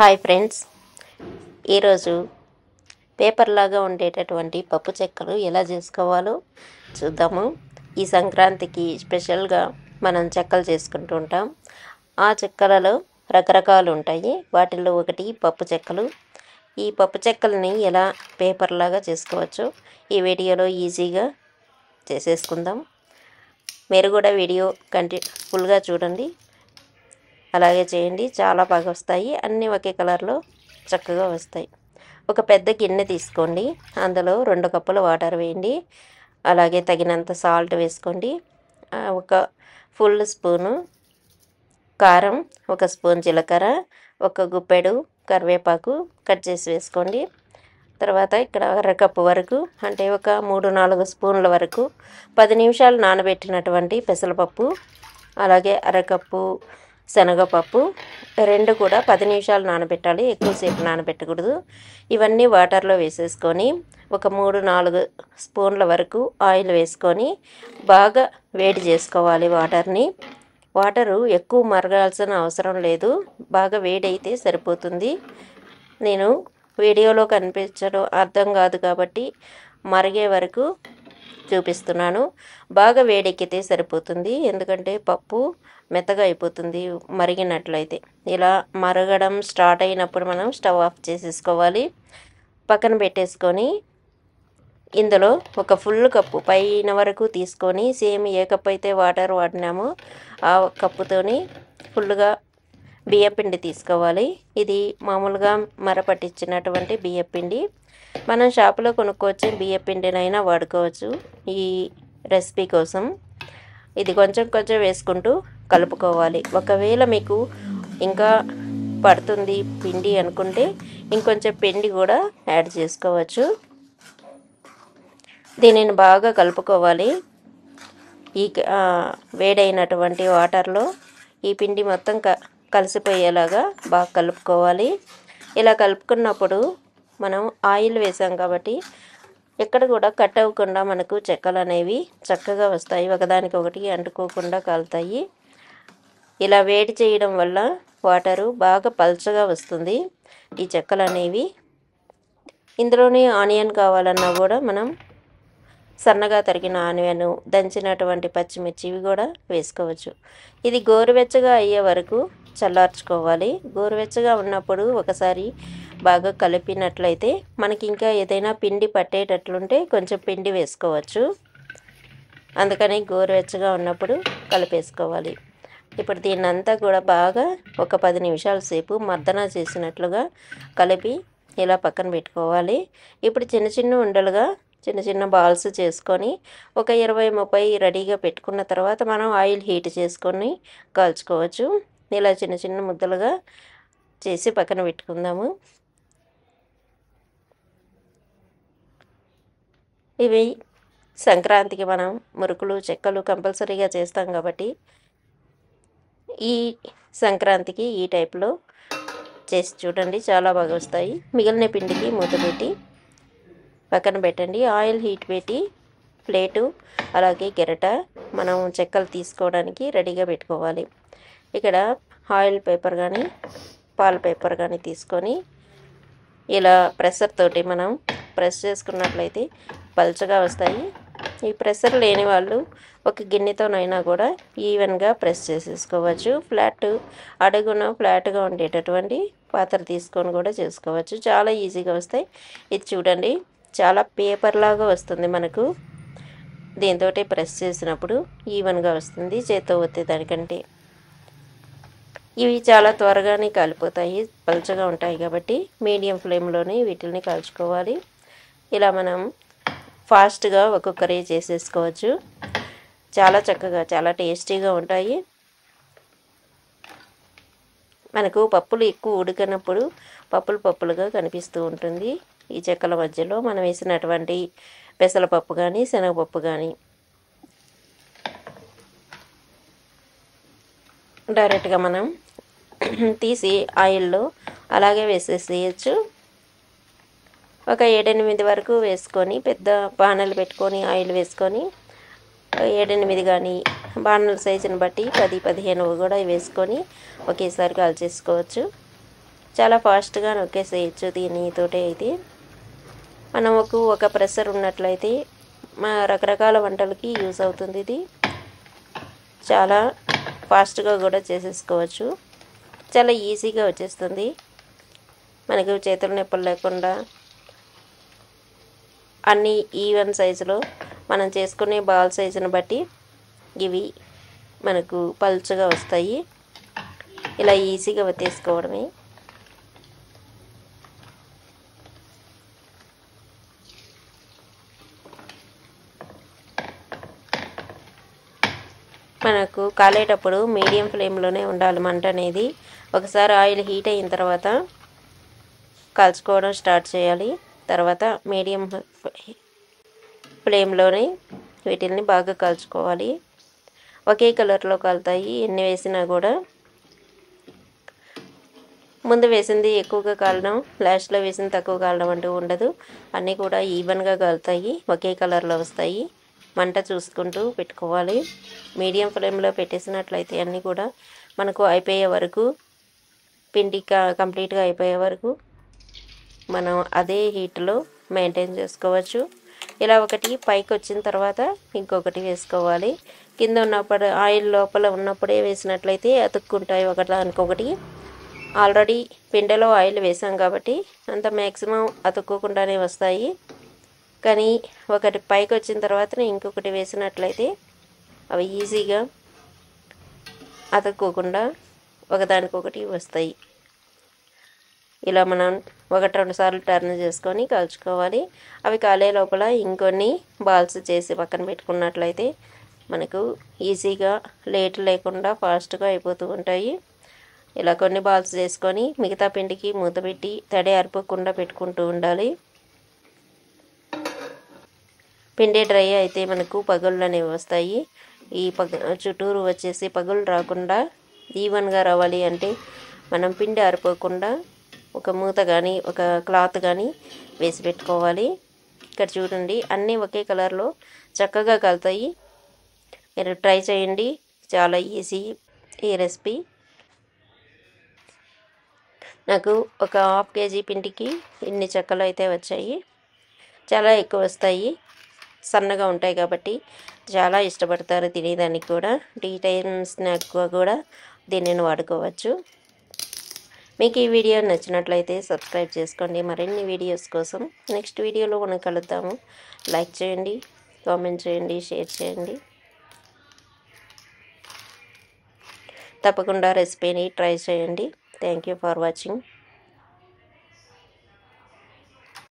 Hi friends, ఈరోజు paper లాగా ఉండేటటువంటి పప్పు చెక్కలు ఎలా చేసుకోవాలో చూద్దాము. ఈ సంక్రాంతికి స్పెషల్గా మనం చెక్కలు చేసుకుంటూ ఉంటాం. ఆ చెక్కలలో రకరకాలు ఉంటాయి. వాటిల్లో ఒకటి పప్పు చెక్కలు. ఈ పప్పు చెక్కల్ని ఎలా పేపర్ లాగా చేసుకోవచ్చు ఈ వీడియోలో ఈజీగా చేసేసుకుందాం. మీరు కూడా వీడియో ఫుల్గా చూడండి, అలాగే చేయండి. చాలా బాగా వస్తాయి. అన్నీ ఒకే కలర్లో చక్కగా వస్తాయి. ఒక పెద్ద గిన్నె తీసుకోండి, అందులో 2 కప్పుల వాటర్ వేయండి. అలాగే తగినంత సాల్ట్ వేసుకోండి. ఒక ఫుల్ స్పూను కారం, 1 స్పూన్ జీలకర్ర, 1 గుప్పెడు కరివేపాకు కట్ చేసి వేసుకోండి. తర్వాత ఇక్కడ అరకప్పు వరకు, అంటే ఒక 3-4 స్పూన్ల వరకు 10 నిమిషాలు నానబెట్టినటువంటి పెసరపప్పు, అలాగే అరకప్పు శనగపప్పు, 2 కూడా 10 నిమిషాలు నానబెట్టాలి, ఎక్కువసేపు నానబెట్టకూడదు. ఇవన్నీ వాటర్లో వేసేసుకొని ఒక 3-4 స్పూన్ల వరకు ఆయిల్ వేసుకొని బాగా వేడి చేసుకోవాలి వాటర్ని. వాటరు ఎక్కువ మరగాల్సిన అవసరం లేదు, బాగా వేడైతే సరిపోతుంది. నేను వీడియోలో కనిపించడం అర్థం కాదు కాబట్టి మరిగే వరకు చూపిస్తున్నాను. బాగా వేడెక్కితే సరిపోతుంది, ఎందుకంటే పప్పు మెత్తగా అయిపోతుంది మరిగినట్లయితే. ఇలా మరగడం స్టార్ట్ అయినప్పుడు మనం స్టవ్ ఆఫ్ చేసేసుకోవాలి. పక్కన పెట్టేసుకొని ఇందులో ఒక ఫుల్ కప్పు పైన వరకు తీసుకొని, సేమ్ ఏ కప్పు అయితే వాటర్ వాడినామో ఆ కప్పుతోని ఫుల్గా బియ్యపిండి తీసుకోవాలి. ఇది మామూలుగా మరపట్టించినటువంటి బియ్యపిండి. మనం షాపులో కొనుక్కోవచ్చు, బియ్యపిండినైనా వాడుకోవచ్చు ఈ రెసిపీ కోసం. ఇది కొంచెం కొంచెం వేసుకుంటూ కలుపుకోవాలి. ఒకవేళ మీకు ఇంకా పడుతుంది పిండి అనుకుంటే ఇంకొంచెం పిండి కూడా యాడ్ చేసుకోవచ్చు. దీనిని బాగా కలుపుకోవాలి. ఈ వేడైనటువంటి వాటర్లో ఈ పిండి మొత్తం కలిసిపోయేలాగా బాగా కలుపుకోవాలి. ఇలా కలుపుకున్నప్పుడు మనం ఆయిల్ వేసాం కాబట్టి ఎక్కడ కూడా కట్ అవ్వకుండా మనకు చెక్కలు అనేవి చక్కగా వస్తాయి, ఒకదానికొకటి అంటుకోకుండా కాలుతాయి. ఇలా వేడి చేయడం వల్ల వాటరు బాగా పల్చగా వస్తుంది ఈ చెక్కలు అనేవి. ఇందులోనే ఆనియన్ కావాలన్నా కూడా మనం సన్నగా తరిగిన ఆనియన్, దంచినటువంటి పచ్చిమిర్చి ఇవి కూడా వేసుకోవచ్చు. ఇది గోరువెచ్చగా అయ్యే వరకు చల్లార్చుకోవాలి. గోరువెచ్చగా ఉన్నప్పుడు ఒకసారి బాగా కలిపినట్లయితే మనకి ఇంకా ఏదైనా పిండి పట్టేటట్లుంటే కొంచెం పిండి వేసుకోవచ్చు. అందుకని గోరువెచ్చగా ఉన్నప్పుడు కలిపేసుకోవాలి. ఇప్పుడు దీన్నంతా కూడా బాగా ఒక 10 నిమిషాల సేపు మర్దన చేసినట్లుగా కలిపి ఇలా పక్కన పెట్టుకోవాలి. ఇప్పుడు చిన్న చిన్న ఉండలుగా చిన్న చిన్న బాల్స్ చేసుకొని ఒక 20-30 రెడీగా పెట్టుకున్న తర్వాత మనం ఆయిల్ హీట్ చేసుకొని కాల్చుకోవచ్చు. ఇలా చిన్న చిన్న ముద్దలుగా చేసి పక్కన పెట్టుకుందాము. ఇవి సంక్రాంతికి మనం మురుకులు, చెక్కలు కంపల్సరీగా చేస్తాం కాబట్టి ఈ సంక్రాంతికి ఈ టైప్లో చేసి చూడండి, చాలా బాగా వస్తాయి. మిగిలిన పిండికి మూత పెట్టి పక్కన పెట్టండి. ఆయిల్ హీట్ పెట్టి ప్లేటు అలాగే గెరట మనం చెక్కలు తీసుకోవడానికి రెడీగా పెట్టుకోవాలి. ఇక్కడ ఆయిల్ పేపర్ కానీ పాల పేపర్ కానీ తీసుకొని ఇలా ప్రెషర్ తోటి మనం ప్రెస్ చేసుకున్నట్లయితే పల్చగా వస్తాయి. ఈ ప్రెషర్ లేని వాళ్ళు ఒక గిన్నెతోనైనా కూడా ఈవెన్గా ప్రెస్ చేసేసుకోవచ్చు. అడుగున ఫ్లాట్గా ఉండేటటువంటి పాత్ర తీసుకొని కూడా చేసుకోవచ్చు. చాలా ఈజీగా వస్తాయి. ఇది చూడండి, చాలా పేపర్ లాగా వస్తుంది మనకు. దీంతో ప్రెస్ చేసినప్పుడు ఈవెన్గా వస్తుంది చేత్తో ఒత్తే దానికంటే. ఇవి చాలా త్వరగానే కాలిపోతాయి, పలుచగా ఉంటాయి కాబట్టి మీడియం ఫ్లేమ్లోనే వీటిని కాల్చుకోవాలి. ఇలా మనం ఫాస్ట్గా ఒక్కొక్కరే చేసేసుకోవచ్చు. చాలా చక్కగా చాలా టేస్టీగా ఉంటాయి. మనకు పప్పులు ఎక్కువ ఉడికినప్పుడు పప్పులుగా కనిపిస్తూ ఉంటుంది. ఈ చెక్కల మధ్యలో మనం వేసినటువంటి పెసరపప్పు కానీ శనగపప్పు కానీ డైరెక్ట్గా మనం తీసి ఆయిల్లో అలాగే వేసేసేయచ్చు. ఒక 7-8 వరకు వేసుకొని పెద్ద బాణలు పెట్టుకొని ఆయిల్ వేసుకొని 7-8 కానీ బాణల సైజుని బట్టి 10-15 కూడా వేసుకొని ఒకేసారి కాల్చేసుకోవచ్చు. చాలా ఫాస్ట్గా నొక్కేసేయచ్చు దీనితోటి అయితే. మనకు ఒక ప్రెషర్ ఉన్నట్లయితే మా రకరకాల వంటలకి యూస్ అవుతుంది ఇది. చాలా ఫాస్ట్గా కూడా చేసేసుకోవచ్చు. చాలా ఈజీగా వచ్చేస్తుంది. మనకు చేతుల నొప్పులు లేకుండా అన్ని ఈవెన్ సైజులో మనం చేసుకునే బాల్ సైజుని బట్టి ఇవి మనకు పల్చగా వస్తాయి. ఇలా ఈజీగా వత్తేసుకోవడమే. మనకు కాలేటప్పుడు మీడియం ఫ్లేమ్లోనే ఉండాలి మంట అనేది. ఒకసారి ఆయిల్ హీట్ అయిన తర్వాత కాల్చుకోవడం స్టార్ట్ చేయాలి. తర్వాత మీడియం ఫ్లేమ్లోనే వీటిని బాగా కాల్చుకోవాలి. ఒకే కలర్లో కాలుతాయి ఎన్ని వేసినా కూడా. ముందు వేసింది ఎక్కువగా కాలడం, లాస్ట్లో వేసింది తక్కువ కాలడం అంటూ ఉండదు. అన్నీ కూడా ఈవెన్గా కాలుతాయి, ఒకే కలర్లో వస్తాయి. మంట చూసుకుంటూ పెట్టుకోవాలి. మీడియం ఫ్లేమ్లో పెట్టేసినట్లయితే అన్నీ కూడా మనకు అయిపోయే వరకు, పిండి కంప్లీట్గా అయిపోయే వరకు మనం అదే హీట్లో మెయింటైన్ చేసుకోవచ్చు. ఇలా ఒకటి పైకి వచ్చిన తర్వాత ఇంకొకటి వేసుకోవాలి. కింద ఉన్నప్పుడు ఆయిల్ లోపల ఉన్నప్పుడే వేసినట్లయితే అతుక్కుంటాయి ఒకదానికొకటి. ఆల్రెడీ పిండిలో ఆయిల్ వేసాం కాబట్టి అంత మ్యాక్సిమం అతుక్కోకుండానే వస్తాయి. కానీ ఒకటి పైకి వచ్చిన తర్వాతనే ఇంకొకటి వేసినట్లయితే అవి ఈజీగా అతుక్కోకుండా ఒకదానికొకటి వస్తాయి. ఇలా మనం 1-2 సార్లు టర్న్ చేసుకొని కాల్చుకోవాలి. అవి కాలే లోపల ఇంకొన్ని బాల్స్ చేసి పక్కన పెట్టుకున్నట్లయితే మనకు ఈజీగా లేట్ లేకుండా ఫాస్ట్గా అయిపోతూ ఉంటాయి. ఇలా కొన్ని బాల్స్ చేసుకొని మిగతా పిండికి మూత పెట్టి తడి అరిపోకుండా పెట్టుకుంటూ ఉండాలి. పిండి డ్రై అయితే మనకు పగుళ్ళు అనేవి వస్తాయి. ఈ చుట్టూరు వచ్చేసి పగుళ్ళు రాకుండా ఈవెన్గా రావాలి అంటే మనం పిండి ఆరిపోకుండా ఒక మూత కానీ ఒక క్లాత్ కానీ వేసి పెట్టుకోవాలి. ఇక్కడ చూడండి అన్నీ ఒకే కలర్లో చక్కగా కలుతాయి. మీరు ట్రై చేయండి. చాలా ఈజీ ఈ రెసిపీ. నాకు ఒక 1/2 kg పిండికి ఇన్ని చెక్కలు అయితే వచ్చాయి. చాలా ఎక్కువ వస్తాయి, సన్నగా ఉంటాయి కాబట్టి చాలా ఇష్టపడతారు తినేదానికి కూడా. టీ టైం స్నాక్గా కూడా దీనిని వాడుకోవచ్చు. మీకు ఈ వీడియో నచ్చినట్లయితే సబ్స్క్రైబ్ చేసుకోండి మరిన్ని వీడియోస్ కోసం. నెక్స్ట్ వీడియోలో మనం కలుద్దాము. లైక్ చేయండి, కామెంట్ చేయండి, షేర్ చేయండి. తప్పకుండా రెసిపీని ట్రై చేయండి. Thank you for watching.